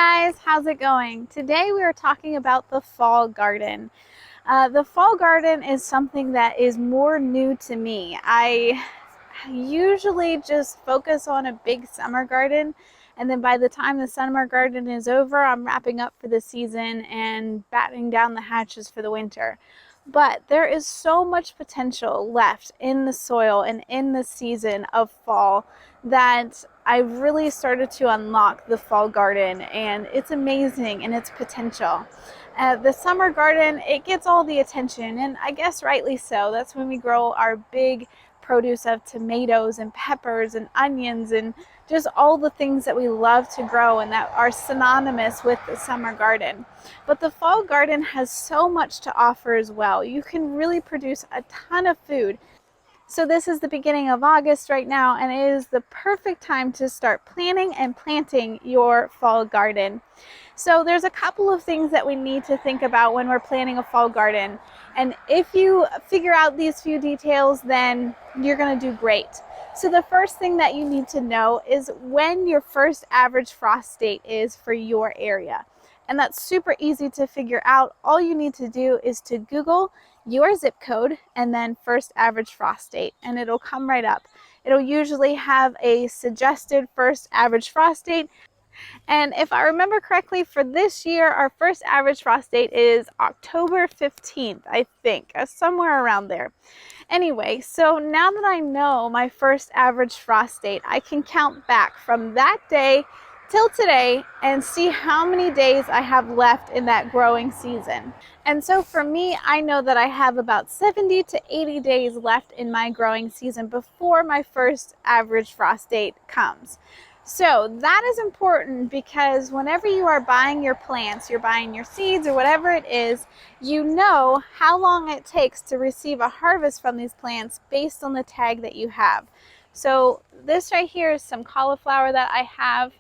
guys, how's it going? Today we are talking about the fall garden. The fall garden is something that is more new to me. I usually just focus on a big summer garden, and then by the time the summer garden is over, I'm wrapping up for the season and battening down the hatches for the winter. But there is so much potential left in the soil and in the season of fall that I've really started to unlock the fall garden, and it's amazing in its potential. The summer garden, it gets all the attention, and I guess rightly so. That's when we grow our big produce of tomatoes and peppers and onions and just all the things that we love to grow and that are synonymous with the summer garden. But the fall garden has so much to offer as well. You can really produce a ton of food. So this is the beginning of August right now, and it is the perfect time to start planning and planting your fall garden. So there's a couple of things that we need to think about when we're planning a fall garden. And if you figure out these few details, then you're going to do great. So the first thing that you need to know is when your first average frost date is for your area. And that's super easy to figure out. All you need to do is to Google your zip code and then first average frost date, and it'll come right up. It'll usually have a suggested first average frost date. And if I remember correctly, for this year, our first average frost date is October 15th, I think, somewhere around there. Anyway, so now that I know my first average frost date, I can count back from that day till today and see how many days I have left in that growing season. And so for me, I know that I have about 70 to 80 days left in my growing season before my first average frost date comes. So that is important because whenever you are buying your plants, you're buying your seeds or whatever it is, you know how long it takes to receive a harvest from these plants based on the tag that you have. So this right here is some cauliflower that I have.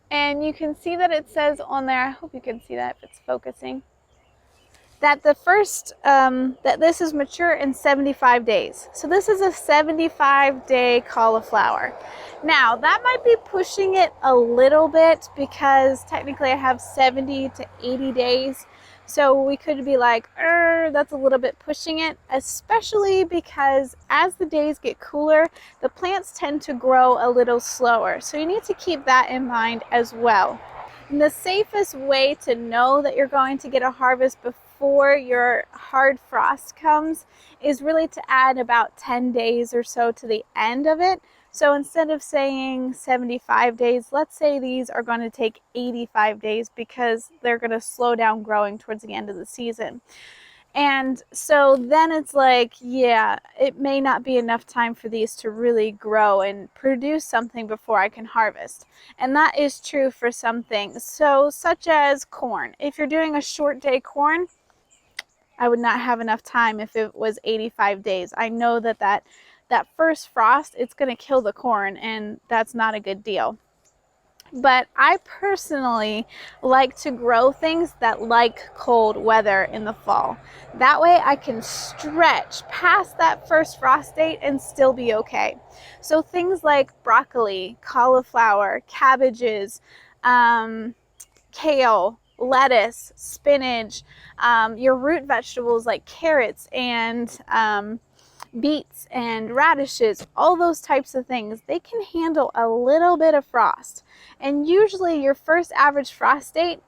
And you can see that it says on there, I hope you can see that if it's focusing, that the first, that this is mature in 75 days. So this is a 75-day cauliflower. Now, that might be pushing it a little bit because technically I have 70 to 80 days. So we could be like, that's a little bit pushing it, especially because as the days get cooler, the plants tend to grow a little slower. So you need to keep that in mind as well. And the safest way to know that you're going to get a harvest before your hard frost comes is really to add about 10 days or so to the end of it. So instead of saying 75 days, let's say these are going to take 85 days because they're going to slow down growing towards the end of the season. And so then it's like, yeah, it may not be enough time for these to really grow and produce something before I can harvest. And that is true for some things. So such as corn. If you're doing a short day corn, I would not have enough time if it was 85 days. I know that first frost, it's going to kill the corn, and that's not a good deal. But I personally like to grow things that like cold weather in the fall. That way I can stretch past that first frost date and still be okay. So things like broccoli, cauliflower, cabbages, kale, lettuce, spinach, your root vegetables like carrots and beets and radishes, all those types of things, they can handle a little bit of frost. And usually your first average frost date,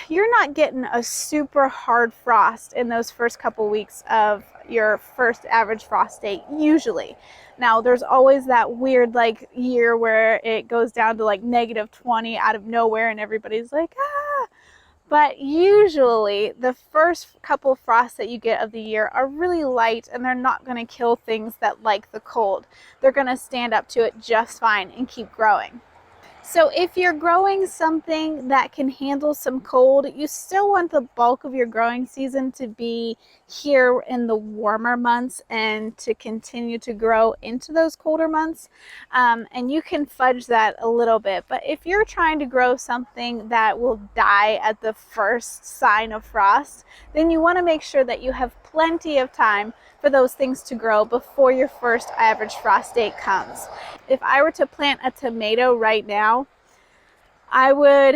you're not getting a super hard frost in those first couple weeks of your first average frost date, usually. Now, there's always that weird like year where it goes down to like -20 out of nowhere and everybody's like, ah. But usually the first couple frosts that you get of the year are really light, and they're not going to kill things that like the cold. They're going to stand up to it just fine and keep growing. So if you're growing something that can handle some cold, you still want the bulk of your growing season to be here in the warmer months and to continue to grow into those colder months. And you can fudge that a little bit. But if you're trying to grow something that will die at the first sign of frost, then you want to make sure that you have plenty of time for those things to grow before your first average frost date comes. if I were to plant a tomato right now, I would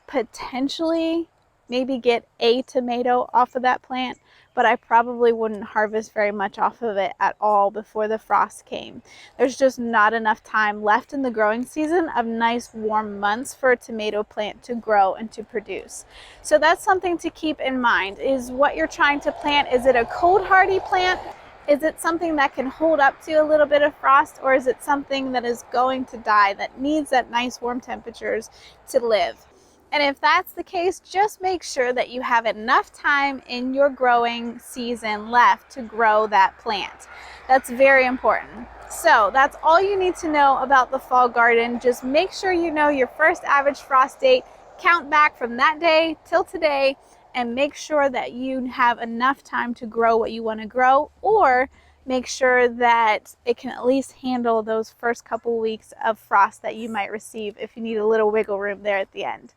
potentially maybe get a tomato off of that plant, but I probably wouldn't harvest very much off of it at all before the frost came. There's just not enough time left in the growing season of nice warm months for a tomato plant to grow and to produce. So that's something to keep in mind, is what you're trying to plant. Is it a cold hardy plant? Is it something that can hold up to a little bit of frost, or is it something that is going to die, that needs that nice warm temperatures to live? And if that's the case, just make sure that you have enough time in your growing season left to grow that plant. That's very important. So that's all you need to know about the fall garden. Just make sure you know your first average frost date, count back from that day till today, and make sure that you have enough time to grow what you want to grow, or make sure that it can at least handle those first couple weeks of frost that you might receive if you need a little wiggle room there at the end.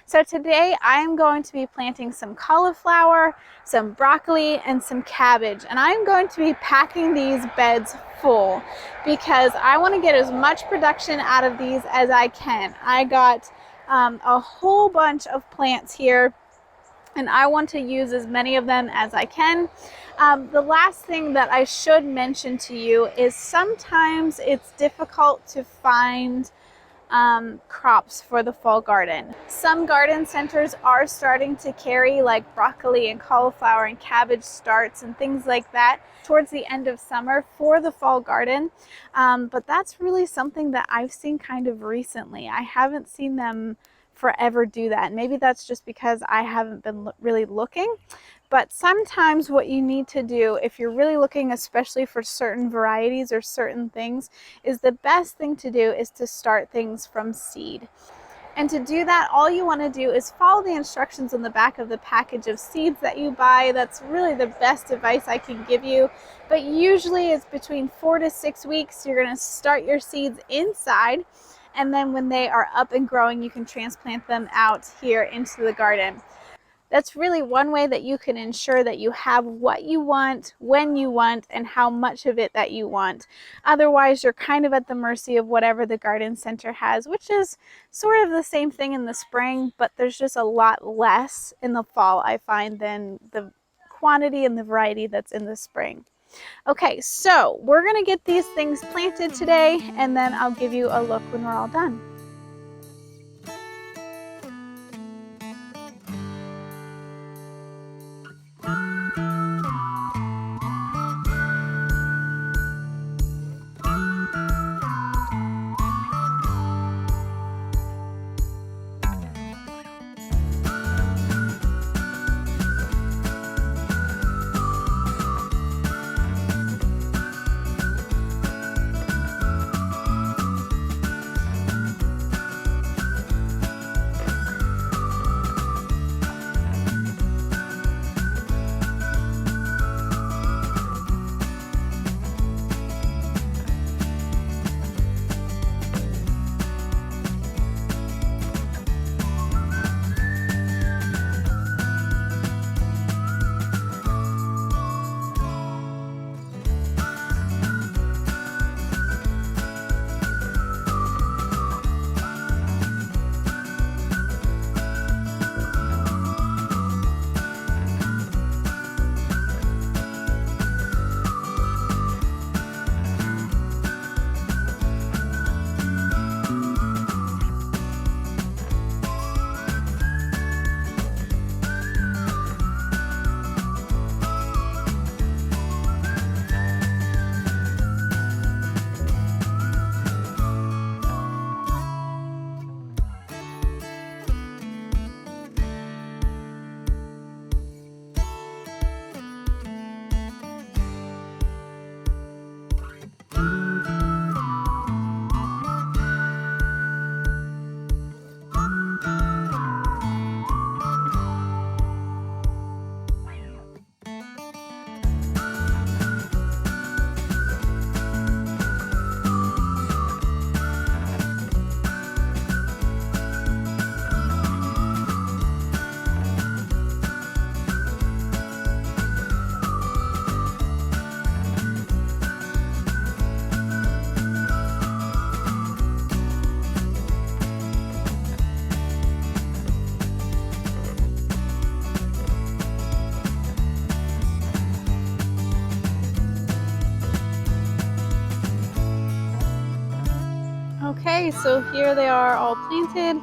So today I am going to be planting some cauliflower, some broccoli, and some cabbage, and I'm going to be packing these beds full because I want to get as much production out of these as I can. I got a whole bunch of plants here, and I want to use as many of them as I can. The last thing that I should mention to you is sometimes it's difficult to find crops for the fall garden. Some garden centers are starting to carry like broccoli and cauliflower and cabbage starts and things like that towards the end of summer for the fall garden, but that's really something that I've seen kind of recently. I haven't seen them forever do that. Maybe that's just because I haven't been really looking. But sometimes what you need to do, if you're really looking especially for certain varieties or certain things, is the best thing to do is to start things from seed. And to do that, all you want to do is follow the instructions on the back of the package of seeds that you buy. That's really the best advice I can give you. But usually it's between 4 to 6 weeks. You're going to start your seeds inside, and then when they are up and growing, you can transplant them out here into the garden. That's really one way that you can ensure that you have what you want, when you want, and how much of it that you want. Otherwise, you're kind of at the mercy of whatever the garden center has, which is sort of the same thing in the spring, but there's just a lot less in the fall, I find, than the quantity and the variety that's in the spring. Okay, so we're going to get these things planted today, and then I'll give you a look when we're all done. Okay, so here they are all planted.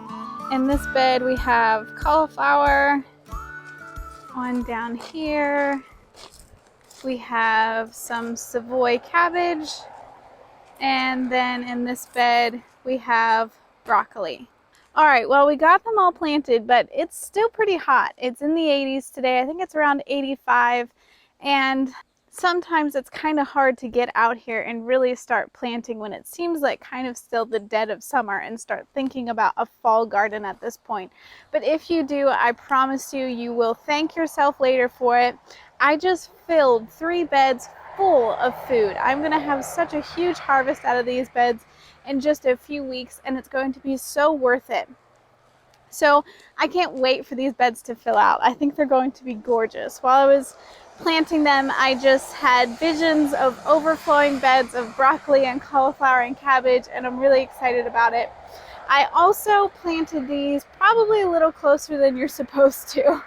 In this bed we have cauliflower. One down here. We have some Savoy cabbage. And then in this bed we have broccoli. All right, well, we got them all planted, but it's still pretty hot. It's in the 80s today. I think it's around 85. And sometimes it's kind of hard to get out here and really start planting when it seems like kind of still the dead of summer and start thinking about a fall garden at this point. But if you do, I promise you, you will thank yourself later for it. I just filled 3 beds full of food. I'm gonna have such a huge harvest out of these beds in just a few weeks, and it's going to be so worth it. So I can't wait for these beds to fill out. I think they're going to be gorgeous. While I was planting them, I just had visions of overflowing beds of broccoli and cauliflower and cabbage, and I'm really excited about it. I also planted these probably a little closer than you're supposed to.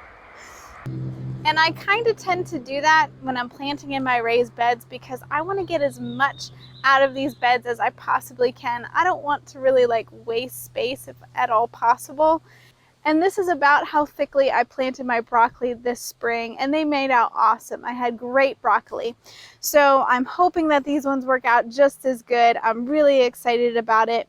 And I kind of tend to do that when I'm planting in my raised beds because I want to get as much out of these beds as I possibly can. I don't want to really waste space if at all possible. And this is about how thickly I planted my broccoli this spring, and they made out awesome. I had great broccoli. So I'm hoping that these ones work out just as good. I'm really excited about it.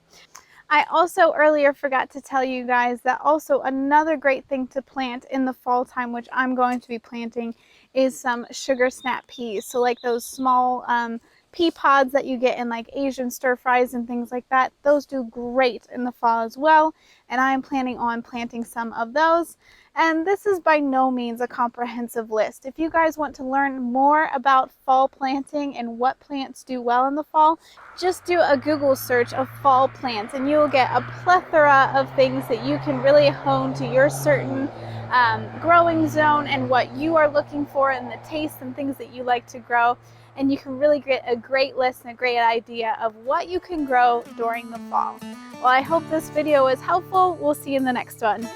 I also earlier forgot to tell you guys that also another great thing to plant in the fall time, which I'm going to be planting, is some sugar snap peas. So like those small pea pods that you get in Asian stir fries and things like that. Those do great in the fall as well. And I am planning on planting some of those. And this is by no means a comprehensive list. If you guys want to learn more about fall planting and what plants do well in the fall, just do a Google search of fall plants and you will get a plethora of things that you can really hone to your certain growing zone and what you are looking for and the tastes and things that you like to grow. And you can really get a great list and a great idea of what you can grow during the fall. Well, I hope this video was helpful. We'll see you in the next one.